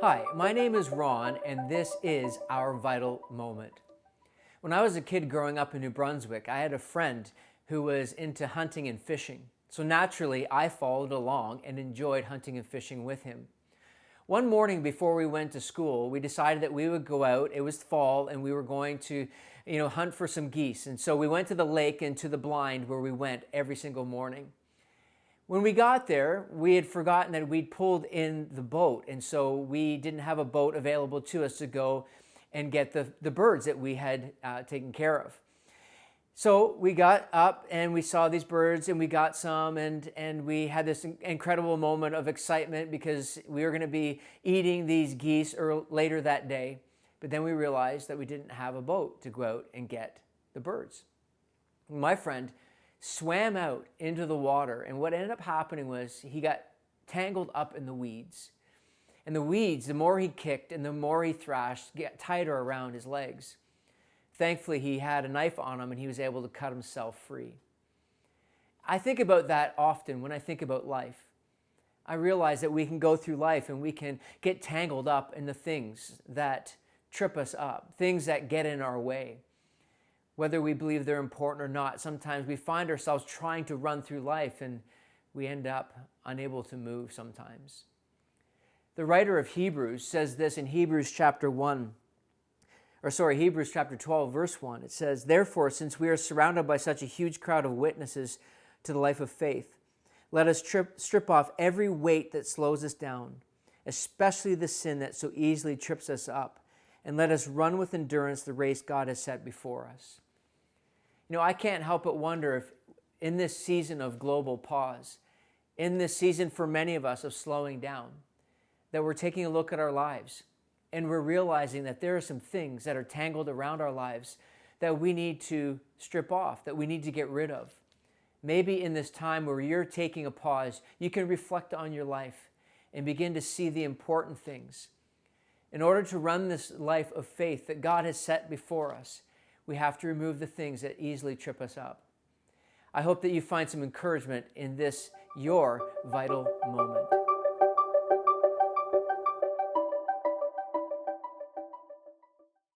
Hi, my name is Ron, and this is Our Vital Moment. When I was a kid growing up in New Brunswick, I had a friend who was into hunting and fishing. So naturally, I followed along and enjoyed hunting and fishing with him. One morning before we went to school, we decided that we would go out. It was fall, and we were going to, hunt for some geese. And so we went to the lake and to the blind where we went every single morning. When we got there, we had forgotten that we'd pulled in the boat, and so we didn't have a boat available to us to go and get the birds that we had taken care of. So we got up and we saw these birds and we got some, and we had this incredible moment of excitement because we were going to be eating these geese later that day. But then we realized that we didn't have a boat to go out and get the birds. My friend swam out into the water, and what ended up happening was he got tangled up in the weeds. And the weeds, the more he kicked and the more he thrashed, get tighter around his legs. Thankfully, he had a knife on him and he was able to cut himself free. I think about that often when I think about life. I realize that we can go through life and we can get tangled up in the things that trip us up, things that get in our way. Whether we believe they're important or not, sometimes we find ourselves trying to run through life and we end up unable to move sometimes. The writer of Hebrews says this in Hebrews chapter 12, verse 1. It says, "Therefore, since we are surrounded by such a huge crowd of witnesses to the life of faith, let us strip off every weight that slows us down, especially the sin that so easily trips us up, and let us run with endurance the race God has set before us." I can't help but wonder if in this season of global pause, in this season for many of us of slowing down, that we're taking a look at our lives and we're realizing that there are some things that are tangled around our lives that we need to strip off, that we need to get rid of. Maybe in this time where you're taking a pause, you can reflect on your life and begin to see the important things. In order to run this life of faith that God has set before us, we have to remove the things that easily trip us up. I hope that you find some encouragement in this, your vital moment.